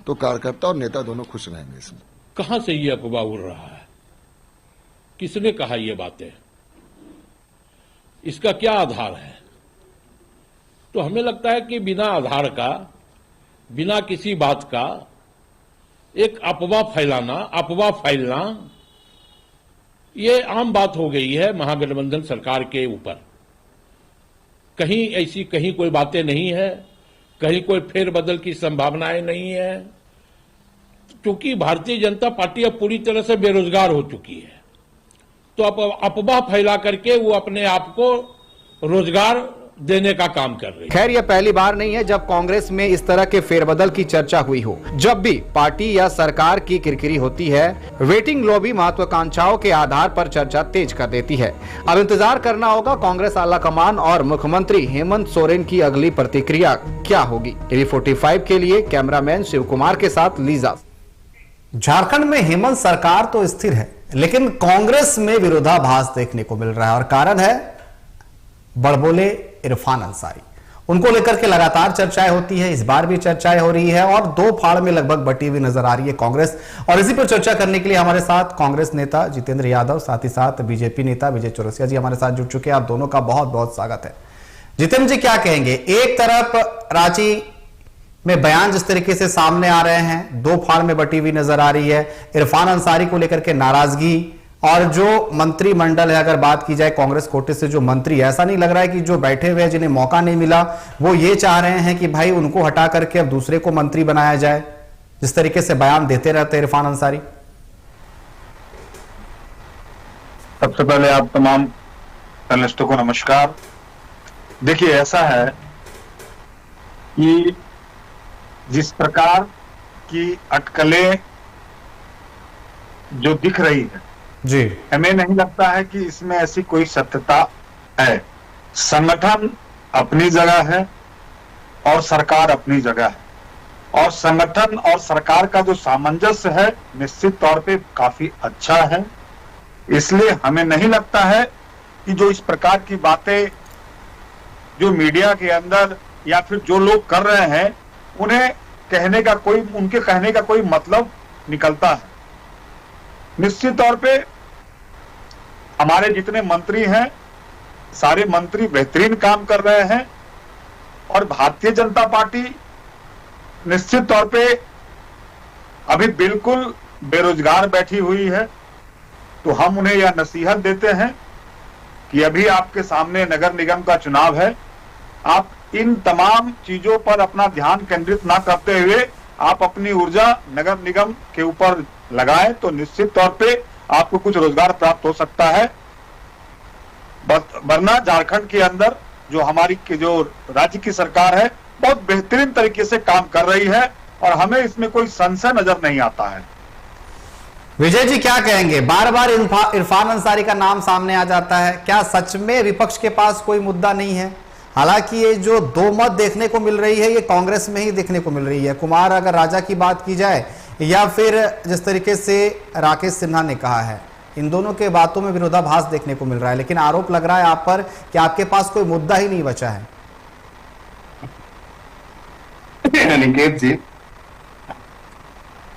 तो कार्यकर्ता और नेता दोनों खुश रहेंगे। इसमें कहां से ये अफवाह उड़ रहा है? किसने कहा ये बातें? इसका क्या आधार है? तो हमें लगता है कि बिना आधार का, बिना किसी बात का एक अफवाह फैलना ये आम बात हो गई है महागठबंधन सरकार के ऊपर। कहीं कोई बातें नहीं है, कहीं कोई फेरबदल की संभावनाएं नहीं है, क्योंकि भारतीय जनता पार्टी अब पूरी तरह से बेरोजगार हो चुकी है। तो अब अफवाह फैला करके वो अपने आप को रोजगार देने का काम कर रही है। खैर, यह पहली बार नहीं है जब कांग्रेस में इस तरह के फेरबदल की चर्चा हुई हो। जब भी पार्टी या सरकार की किरकिरी होती है, वेटिंग लॉबी महत्वाकांक्षाओं के आधार पर चर्चा तेज कर देती है। अब इंतजार करना होगा कांग्रेस आलाकमान और मुख्यमंत्री हेमंत सोरेन की अगली प्रतिक्रिया क्या होगी। टीवी45 के लिए कैमरामैन शिव कुमार के साथ लीजा। झारखंड में हेमंत सरकार तो स्थिर है, लेकिन कांग्रेस में विरोधाभास देखने को मिल रहा है और कारण है बड़बोले इरफान अंसारी। उनको लेकर के लगातार चर्चाएं होती है, इस बार भी चर्चाएं हो रही है और दो फाड़ में लगभग बटी हुई नजर आ रही है कांग्रेस। और इसी पर चर्चा करने के लिए हमारे साथ कांग्रेस नेता जितेंद्र यादव, साथ ही साथ बीजेपी नेता विजय चौरसिया जी हमारे साथ जुड़ चुके हैं। आप दोनों का बहुत बहुत स्वागत है। जितेंद्र जी, क्या कहेंगे? एक तरफ रांची में बयान जिस तरीके से सामने आ रहे हैं, दो फाड़ में बटी हुई नजर आ रही है, इरफान अंसारी को लेकर के नाराजगी, और जो मंत्रिमंडल है, अगर बात की जाए कांग्रेस कोटे से जो मंत्री, ऐसा नहीं लग रहा है कि जो बैठे हुए हैं जिन्हें मौका नहीं मिला वो ये चाह रहे हैं कि भाई उनको हटा करके अब दूसरे को मंत्री बनाया जाए, जिस तरीके से बयान देते रहते हैं इरफान अंसारी। सबसे पहले आप तमाम पैनलिस्टों को नमस्कार। देखिए, ऐसा है कि जिस प्रकार की अटकलें जो दिख रही है जी, हमें नहीं लगता है कि इसमें ऐसी कोई सत्यता है। संगठन अपनी जगह है और सरकार अपनी जगह है, और संगठन और सरकार का जो सामंजस्य है निश्चित तौर पे काफी अच्छा है। इसलिए हमें नहीं लगता है कि जो इस प्रकार की बातें जो मीडिया के अंदर या फिर जो लोग कर रहे हैं उनके कहने का कोई मतलब निकलता है। निश्चित तौर पे हमारे जितने मंत्री हैं सारे मंत्री बेहतरीन काम कर रहे हैं, और भारतीय जनता पार्टी निश्चित तौर पे अभी बिल्कुल बेरोजगार बैठी हुई है। तो हम उन्हें यह नसीहत देते हैं कि अभी आपके सामने नगर निगम का चुनाव है, आप इन तमाम चीजों पर अपना ध्यान केंद्रित ना करते हुए आप अपनी ऊर्जा नगर निगम के ऊपर लगाएं, तो निश्चित तौर पे आपको कुछ रोजगार प्राप्त हो सकता है। वरना झारखंड के अंदर जो हमारी जो राज्य की सरकार है बहुत बेहतरीन तरीके से काम कर रही है और हमें इसमें कोई संशय नजर नहीं आता है। विजय जी, क्या कहेंगे? बार बार इरफान अंसारी का नाम सामने आ जाता है, क्या सच में विपक्ष के पास कोई मुद्दा नहीं है? हालांकि ये जो दो मत देखने को मिल रही है ये कांग्रेस में ही देखने को मिल रही है। कुमार अगर राजा की बात की जाए या फिर जिस तरीके से राकेश सिन्हा ने कहा है, इन दोनों के बातों में विरोधाभास देखने को मिल रहा है, लेकिन आरोप लग रहा है आप पर कि आपके पास कोई मुद्दा ही नहीं बचा है। अनिकेत जी,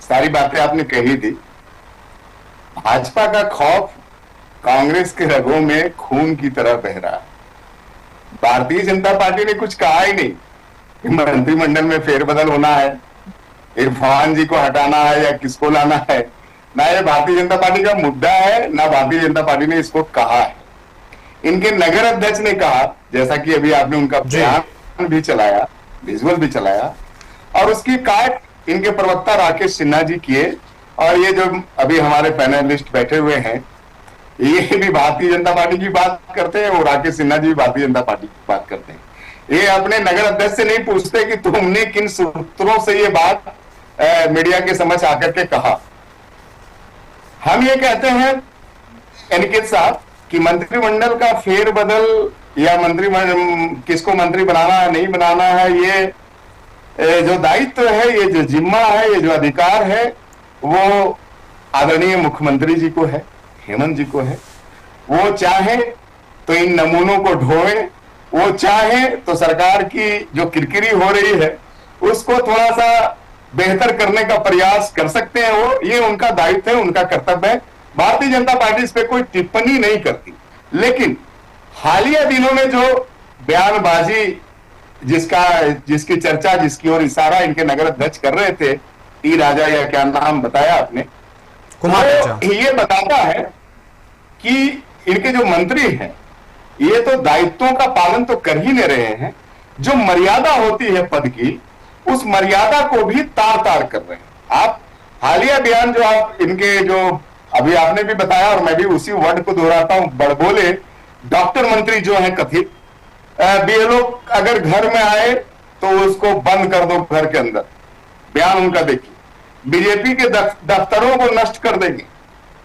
सारी बातें आपने कही थी। भाजपा का खौफ कांग्रेस के रगों में खून की तरह बह रहा है। भारतीय जनता पार्टी ने कुछ कहा ही नहीं कि मंत्रिमंडल में फेरबदल होना है, इरफान जी को हटाना है या किसको लाना है। ना ये भारतीय जनता पार्टी का मुद्दा है, ना भारतीय जनता पार्टी ने इसको कहा है। इनके नगर अध्यक्ष ने कहा, जैसा कि अभी आपने उनका बयान भी चलाया, विजुअल भी चलाया, और उसकी काट इनके प्रवक्ता राकेश सिन्हा जी किए, और ये जो अभी हमारे पैनलिस्ट बैठे हुए हैं ये भी भारतीय जनता पार्टी की बात करते हैं, और राकेश सिन्हा जी भी भारतीय जनता पार्टी की बात करते हैं। ये अपने नगर अध्यक्ष से नहीं पूछते कि तुमने किन सूत्रों से ये बात मीडिया के समझ आकर के कहा। हम ये कहते हैं अनिकेत साहब कि मंत्रिमंडल का फेरबदल या मंत्रिमंडल किसको मंत्री बनाना है नहीं बनाना है, ये जो दायित्व है, ये जो जिम्मा है, ये जो अधिकार है, वो आदरणीय मुख्यमंत्री जी को है, हेमंत जी को है। वो चाहे तो इन नमूनों को ढोए, वो चाहे तो सरकार की जो किरकिरी हो रही है उसको थोड़ा सा बेहतर करने का प्रयास कर सकते हैं वो, ये उनका दायित्व है, उनका कर्तव्य है। भारतीय जनता पार्टी इस पे कोई टिप्पणी नहीं करती। लेकिन हालिया दिनों में जो बयानबाजी, जिसकी चर्चा, जिसकी ओर इशारा इनके नगर अध्यक्ष कर रहे थे, टी राजा या क्या नाम बताया आपने, तो ये बताता है कि इनके जो मंत्री हैं ये तो दायित्वों का पालन तो कर ही नहीं रहे हैं, जो मर्यादा होती है पद की उस मर्यादा को भी तार तार कर रहे हैं। आप हालिया बयान जो आप इनके जो अभी आपने भी बताया और मैं भी उसी वर्ड को दोहराता हूं, बड़बोले डॉक्टर मंत्री जो है कथित, बीएलओ अगर घर में आए तो उसको बंद कर दो घर के अंदर, बयान उनका देखिए। बीजेपी के दफ्तरों को नष्ट कर देंगे।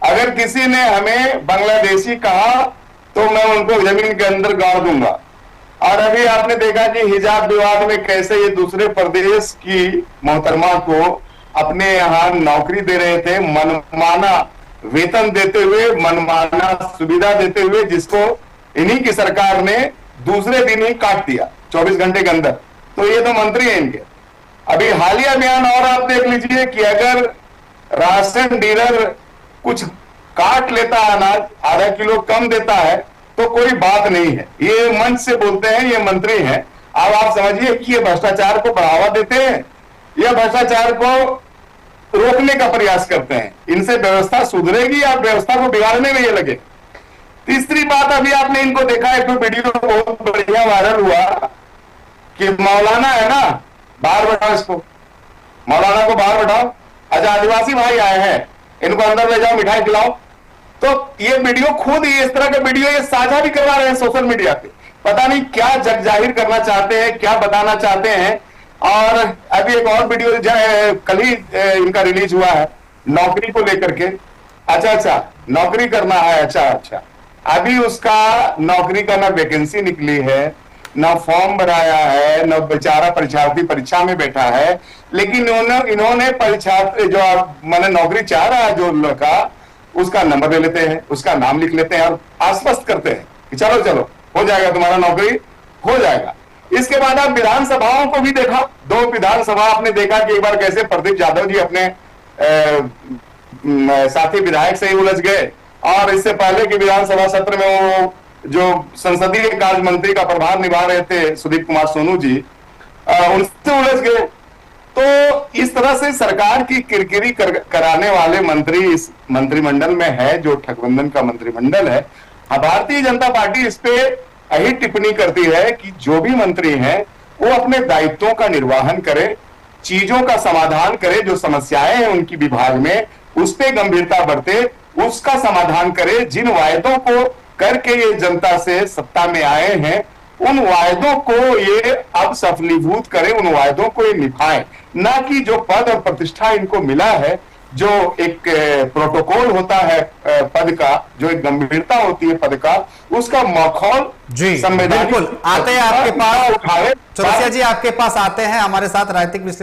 अगर किसी ने हमें बांग्लादेशी कहा तो मैं उनको जमीन के अंदर गाड़ दूंगा। और अभी आपने देखा कि हिजाब विवाद में कैसे ये दूसरे प्रदेश की मोहतरमा को अपने यहां नौकरी दे रहे थे, मनमाना वेतन देते हुए, मनमाना सुविधा देते हुए, जिसको इन्हीं की सरकार ने दूसरे दिन ही काट दिया 24 घंटे के अंदर। तो ये तो मंत्री हैं इनके। अभी हालिया बयान और आप देख लीजिए कि अगर राशन डीलर कुछ काट लेता है, अनाज आधा किलो कम देता है तो कोई बात नहीं है, ये मंच से बोलते हैं, ये मंत्री हैं। अब आप समझिए कि ये भ्रष्टाचार को बढ़ावा देते हैं या भ्रष्टाचार को रोकने का प्रयास करते हैं। इनसे व्यवस्था सुधरेगी या व्यवस्था को बिगाड़ने में ये लगे। तीसरी बात, अभी आपने इनको देखा है, तो वीडियो बहुत बढ़िया वायरल हुआ कि मौलाना है ना, बाहर बैठाओ इसको, मौलाना को बाहर बैठाओ, अच्छा आदिवासी भाई आए हैं, इनको अंदर ले जाओ, मिठाई खिलाओ। तो ये वीडियो खुद ही, इस तरह का वीडियो ये साझा भी करवा रहे हैं सोशल मीडिया पे। पता नहीं क्या जग जाहिर करना चाहते हैं, क्या बताना चाहते हैं। और अभी एक और वीडियो कल ही इनका रिलीज हुआ है नौकरी को लेकर के। अच्छा नौकरी करना है, अच्छा अभी उसका नौकरी का ना वैकेंसी निकली है, ना फॉर्म भराया है, ना बेचारा परीक्षार्थी परीक्षा में बैठा है। लेकिन इन्होंने परीक्षा जो मैंने नौकरी चाह रहा है जो लड़का, उसका नंबर ले लेते हैं, उसका नाम लिख लेते हैं और आश्वस्त करते हैं कि चलो हो जाएगा, तुम्हारा नौकरी हो जाएगा। इसके बाद आप विधानसभाओं को भी देखा, 2 विधानसभा आपने देखा कि एक बार कैसे प्रदीप यादव जी अपने साथी विधायक से ही उलझ गए, और इससे पहले कि विधानसभा सत्र में वो जो संसदीय कार्य मंत्री का प्रभार निभा रहे थे सुदीप कुमार सोनू जी, उनसे उलझ गए। तो इस तरह से सरकार की किरकिरी कराने वाले मंत्री इस मंत्रिमंडल में है, जो ठगबंधन का मंत्रिमंडल है। भारतीय जनता पार्टी इस पे यही टिप्पणी करती है कि जो भी मंत्री हैं वो अपने दायित्वों का निर्वहन करे, चीजों का समाधान करे, जो समस्याएं हैं उनकी विभाग में उस पे गंभीरता बरते, उसका समाधान करे। जिन वायदों को करके ये जनता से सत्ता में आए हैं उन वायदों को ये अब सफलीभूत करें, उन वायदों को ये निभाएं, ना कि जो पद और प्रतिष्ठा इनको मिला है, जो एक प्रोटोकॉल होता है पद का, जो एक गंभीरता होती है पद का, उसका माहौल जी बिल्कुल आते हैं आपके पास, चौरसिया जी आपके पास आते हैं हमारे साथ राजनीतिक विश्लेषण